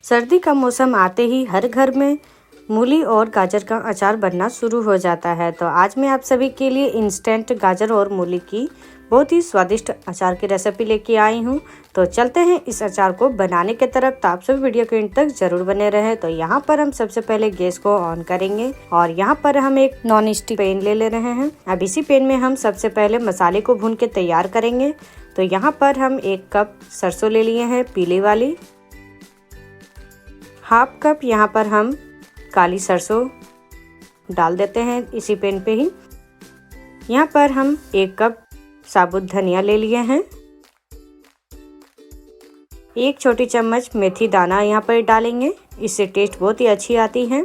सर्दी का मौसम आते ही हर घर में मूली और गाजर का अचार बनना शुरू हो जाता है। तो आज मैं आप सभी के लिए इंस्टेंट गाजर और मूली की बहुत ही स्वादिष्ट अचार की रेसिपी लेके आई हूँ। तो चलते हैं इस अचार को बनाने की तरफ। तो आप सभी वीडियो के एंड तक जरूर बने रहें। तो यहाँ पर हम सबसे पहले गैस को ऑन करेंगे और यहाँ पर हम एक नॉन स्टिक पैन ले रहे हैं। अब इसी पैन में हम सबसे पहले मसाले को भून के तैयार करेंगे। तो यहाँ पर हम 1 कप सरसों ले लिए हैं पीली वाली, हाफ कप यहाँ पर हम काली सरसों डाल देते हैं इसी पैन पे ही। यहाँ पर हम 1 कप साबुत धनिया ले लिए हैं, 1 छोटी चम्मच मेथी दाना यहाँ पर डालेंगे, इससे टेस्ट बहुत ही अच्छी आती है।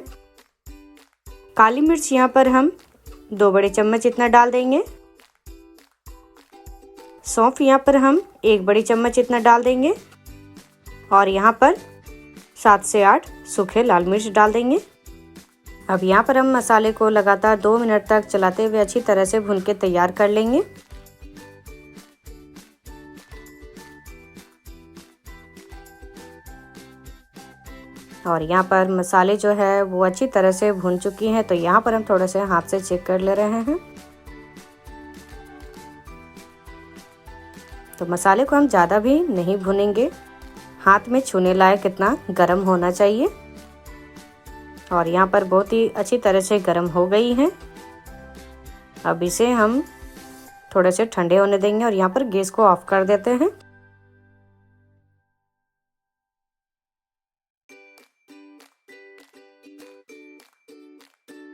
काली मिर्च यहाँ पर हम 2 बड़े चम्मच इतना डाल देंगे। सौंफ यहाँ पर हम 1 बड़ी चम्मच इतना डाल देंगे और यहाँ पर 7 से 8 सूखे लाल मिर्च डाल देंगे। अब यहाँ पर हम मसाले को लगातार 2 मिनट तक चलाते हुए अच्छी तरह से भून के तैयार कर लेंगे। और यहाँ पर मसाले जो है वो अच्छी तरह से भून चुकी हैं। तो यहाँ पर हम थोड़ा से हाथ से चेक कर ले रहे हैं। तो मसाले को हम ज़्यादा भी नहीं भूनेंगे, हाथ में छूने लायक इतना गरम होना चाहिए। और यहाँ पर बहुत ही अच्छी तरह से गरम हो गई है। अब इसे हम थोड़े से ठंडे होने देंगे और यहाँ पर गैस को ऑफ कर देते हैं।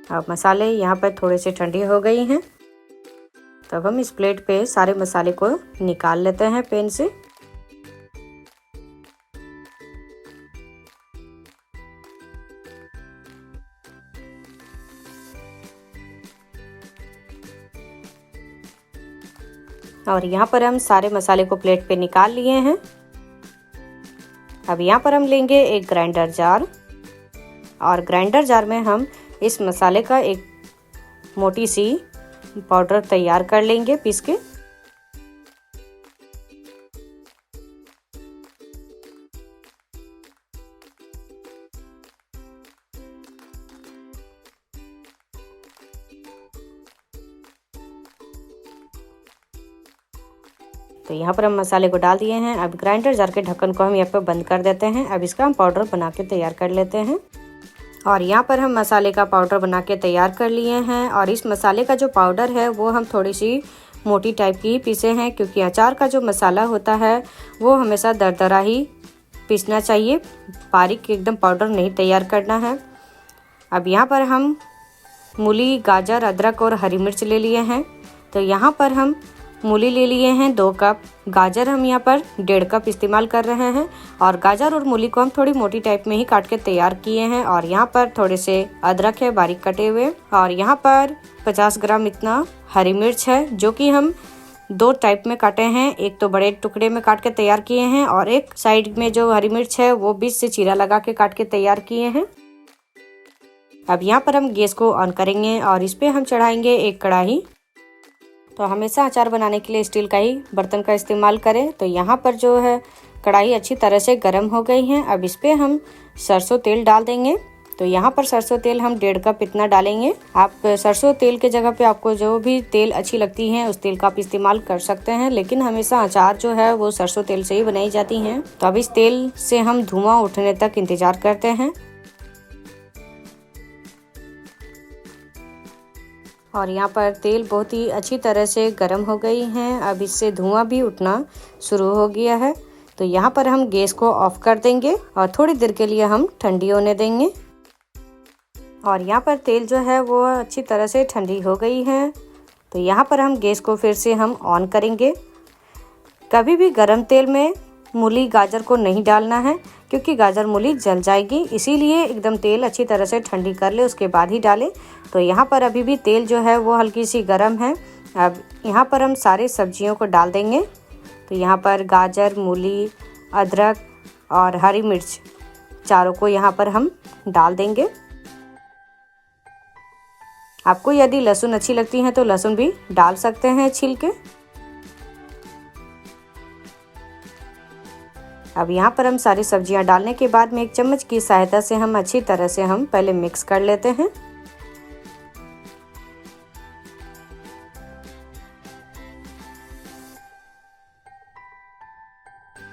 अब मसाले यहाँ पर थोड़े से ठंडी हो गई हैं। तब हम इस प्लेट पे सारे मसाले को निकाल लेते हैं पैन से। और यहाँ पर हम सारे मसाले को प्लेट पे निकाल लिए हैं। अब यहाँ पर हम लेंगे एक ग्राइंडर जार और ग्राइंडर जार में हम इस मसाले का एक मोटी सी पाउडर तैयार कर लेंगे पीस के। तो यहाँ पर हम मसाले को डाल दिए हैं। अब ग्राइंडर जार के ढक्कन को हम यहाँ पर बंद कर देते हैं। अब इसका हम पाउडर बना के तैयार कर लेते हैं। और यहाँ पर हम मसाले का पाउडर बना के तैयार कर लिए हैं। और इस मसाले का जो पाउडर है वो हम थोड़ी सी मोटी टाइप की पीसे हैं, क्योंकि अचार का जो मसाला होता है वो हमेशा दरदरा ही पीसना चाहिए, बारीक एकदम पाउडर नहीं तैयार करना है। अब यहाँ पर हम मूली, गाजर, अदरक और हरी मिर्च ले लिए हैं। तो यहाँ पर हम मूली ले लिए हैं 2 कप, गाजर हम यहाँ पर 1.5 कप इस्तेमाल कर रहे हैं। और गाजर और मूली को हम थोड़ी मोटी टाइप में ही काट के तैयार किए हैं। और यहाँ पर थोड़े से अदरक है बारीक कटे हुए। और यहाँ पर 50 ग्राम इतना हरी मिर्च है, जो कि हम 2 टाइप में काटे हैं। एक तो बड़े टुकड़े में काट के तैयार किए हैं और एक साइड में जो हरी मिर्च है वो बीच से चीरा लगा के काट के तैयार किए हैं। अब यहाँ पर हम गैस को ऑन करेंगे और इस पे हम चढ़ाएंगे एक कढ़ाई। तो हमेशा अचार बनाने के लिए स्टील का ही बर्तन का इस्तेमाल करें। तो यहाँ पर जो है कढ़ाई अच्छी तरह से गर्म हो गई है। अब इस पे हम सरसों तेल डाल देंगे। तो यहाँ पर सरसों तेल हम 1.5 कप इतना डालेंगे। आप सरसों तेल के जगह पे आपको जो भी तेल अच्छी लगती है उस तेल का आप इस्तेमाल कर सकते हैं, लेकिन हमेशा अचार जो है वो सरसों तेल से ही बनाई जाती हैं। तो अब इस तेल से हम धुआं उठने तक इंतजार करते हैं। और यहाँ पर तेल बहुत ही अच्छी तरह से गर्म हो गई है। अब इससे धुआं भी उठना शुरू हो गया है। तो यहाँ पर हम गैस को ऑफ कर देंगे और थोड़ी देर के लिए हम ठंडी होने देंगे। और यहाँ पर तेल जो है वो अच्छी तरह से ठंडी हो गई है। तो यहाँ पर हम गैस को फिर से हम ऑन करेंगे। कभी भी गर्म तेल में मूली, गाजर को नहीं डालना है, क्योंकि गाजर मूली जल जाएगी। इसीलिए एकदम तेल अच्छी तरह से ठंडी कर ले उसके बाद ही डालें। तो यहाँ पर अभी भी तेल जो है वो हल्की सी गर्म है। अब यहाँ पर हम सारे सब्जियों को डाल देंगे। तो यहाँ पर गाजर, मूली, अदरक और हरी मिर्च चारों को यहाँ पर हम डाल देंगे। आपको यदि लहसुन अच्छी लगती है तो लहसुन भी डाल सकते हैं छील के। अब यहाँ पर हम सारी सब्जियां डालने के बाद में एक चम्मच की सहायता से हम अच्छी तरह से हम पहले मिक्स कर लेते हैं।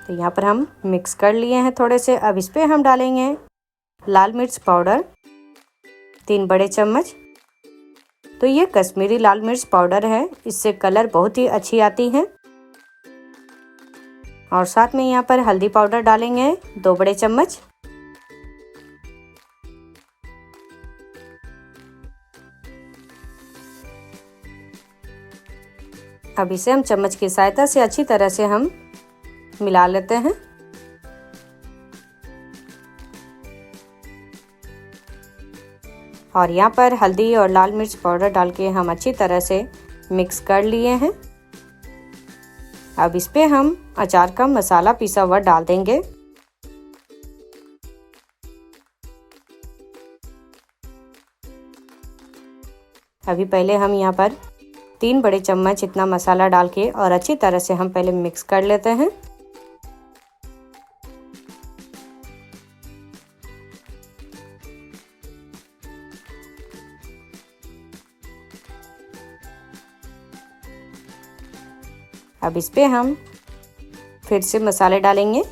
तो यहाँ पर हम मिक्स कर लिए हैं थोड़े से। अब इस पे हम डालेंगे लाल मिर्च पाउडर 3 बड़े चम्मच। तो ये कश्मीरी लाल मिर्च पाउडर है, इससे कलर बहुत ही अच्छी आती है। और साथ में यहाँ पर हल्दी पाउडर डालेंगे 2 बड़े चम्मच। अब इसे हम चम्मच की सहायता से अच्छी तरह से हम मिला लेते हैं। और यहाँ पर हल्दी और लाल मिर्च पाउडर डाल के हम अच्छी तरह से मिक्स कर लिए हैं। अब इस पे हम अचार का मसाला पिसा हुआ डाल देंगे। अभी पहले हम यहाँ पर 3 बड़े चम्मच इतना मसाला डाल के और अच्छी तरह से हम पहले मिक्स कर लेते हैं। अब इस पे हम फिर से मसाले डालेंगे।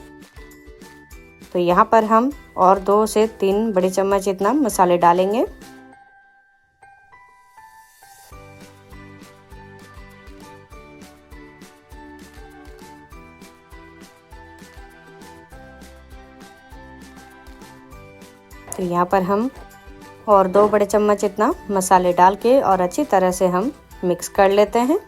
तो यहाँ पर हम और 2 से 3 बड़े चम्मच इतना मसाले डालेंगे। तो यहाँ पर हम और 2 बड़े चम्मच इतना मसाले डाल के और अच्छी तरह से हम मिक्स कर लेते हैं।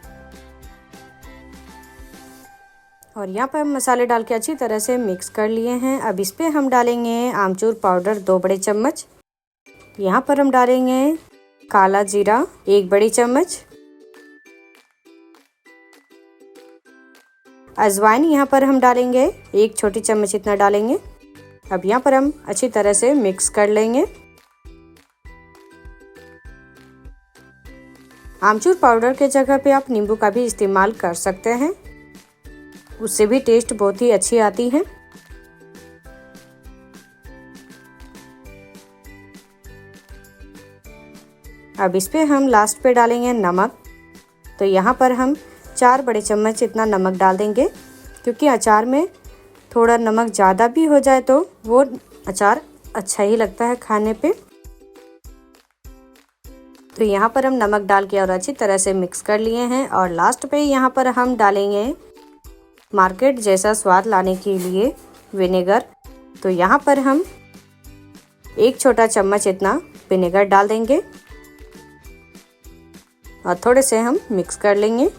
और यहाँ पर हम मसाले डाल के अच्छी तरह से मिक्स कर लिए हैं। अब इस पे हम डालेंगे आमचूर पाउडर 2 बड़े चम्मच। यहाँ पर हम डालेंगे काला जीरा 1 बड़ी चम्मच। अजवाइन यहाँ पर हम डालेंगे 1 छोटी चम्मच इतना डालेंगे। अब यहाँ पर हम अच्छी तरह से मिक्स कर लेंगे। आमचूर पाउडर के जगह पे आप नींबू का भी इस्तेमाल कर सकते हैं, उससे भी टेस्ट बहुत ही अच्छी आती है। अब इस पे हम लास्ट पे डालेंगे नमक। तो यहाँ पर हम 4 बड़े चम्मच इतना नमक डाल देंगे, क्योंकि अचार में थोड़ा नमक ज़्यादा भी हो जाए तो वो अचार अच्छा ही लगता है खाने पे। तो यहाँ पर हम नमक डाल के और अच्छी तरह से मिक्स कर लिए हैं। और लास्ट पे यहाँ पर हम डालेंगे मार्केट जैसा स्वाद लाने के लिए विनेगर। तो यहाँ पर हम 1 छोटा चम्मच इतना विनेगर डाल देंगे और थोड़े से हम मिक्स कर लेंगे।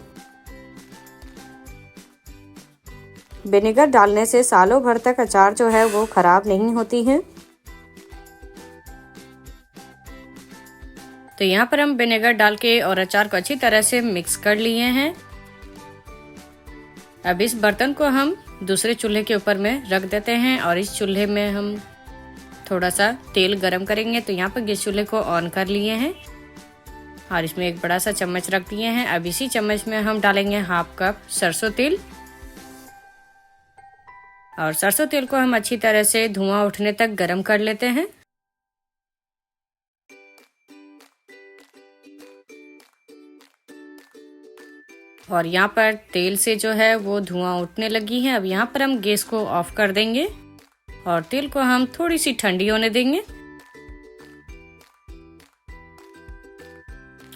विनेगर डालने से सालों भर तक अचार जो है वो खराब नहीं होती है। तो यहाँ पर हम विनेगर डाल के और अचार को अच्छी तरह से मिक्स कर लिए हैं। अब इस बर्तन को हम दूसरे चूल्हे के ऊपर में रख देते हैं और इस चूल्हे में हम थोड़ा सा तेल गरम करेंगे। तो यहाँ पर गैस चूल्हे को ऑन कर लिए हैं और इसमें एक बड़ा सा चम्मच रख दिए हैं। अब इसी चम्मच में हम डालेंगे 1/2 कप सरसों तेल। और सरसों तेल को हम अच्छी तरह से धुआं उठने तक गरम कर लेते हैं। और यहाँ पर तेल से जो है वो धुआं उठने लगी है। अब यहाँ पर हम गैस को ऑफ कर देंगे और तेल को हम थोड़ी सी ठंडी होने देंगे।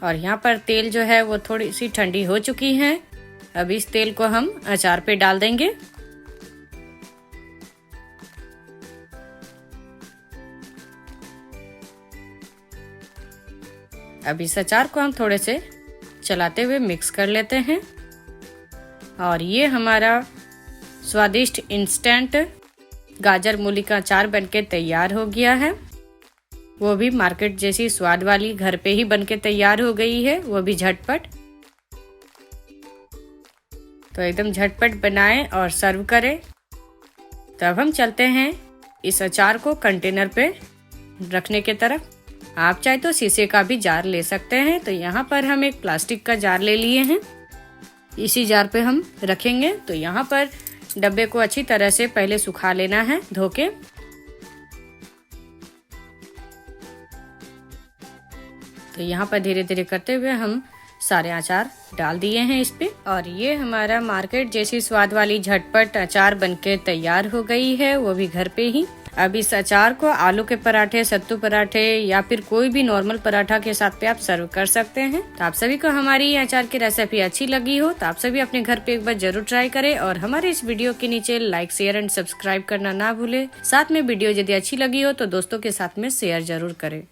और यहाँ पर तेल जो है वो थोड़ी सी ठंडी हो चुकी है। अब इस तेल को हम अचार पे डाल देंगे। अब इस अचार को हम थोड़े से चलाते हुए मिक्स कर लेते हैं। और ये हमारा स्वादिष्ट इंस्टेंट गाजर मूली का अचार बनके तैयार हो गया है। वो भी मार्केट जैसी स्वाद वाली घर पे ही बनके तैयार हो गई है, वो भी झटपट। तो एकदम झटपट बनाएं और सर्व करें। तो अब हम चलते हैं इस अचार को कंटेनर पे रखने के तरफ। आप चाहे तो शीशे का भी जार ले सकते हैं। तो यहाँ पर हम एक प्लास्टिक का जार ले लिए हैं, इसी जार पे हम रखेंगे। तो यहाँ पर डब्बे को अच्छी तरह से पहले सुखा लेना है धो के। तो यहाँ पर धीरे धीरे करते हुए हम सारे अचार डाल दिए हैं इस पे, और ये हमारा मार्केट जैसी स्वाद वाली झटपट अचार बनके तैयार हो गई है, वो भी घर पे ही। अब इस अचार को आलू के पराठे, सत्तू पराठे या फिर कोई भी नॉर्मल पराठा के साथ पे आप सर्व कर सकते हैं। तो आप सभी को हमारी ये अचार की रेसिपी अच्छी लगी हो तो आप सभी अपने घर पे एक बार जरूर ट्राई करें, और हमारे इस वीडियो के नीचे लाइक, शेयर एंड सब्सक्राइब करना ना भूले। साथ में वीडियो यदि अच्छी लगी हो तो दोस्तों के साथ में शेयर जरूर करें।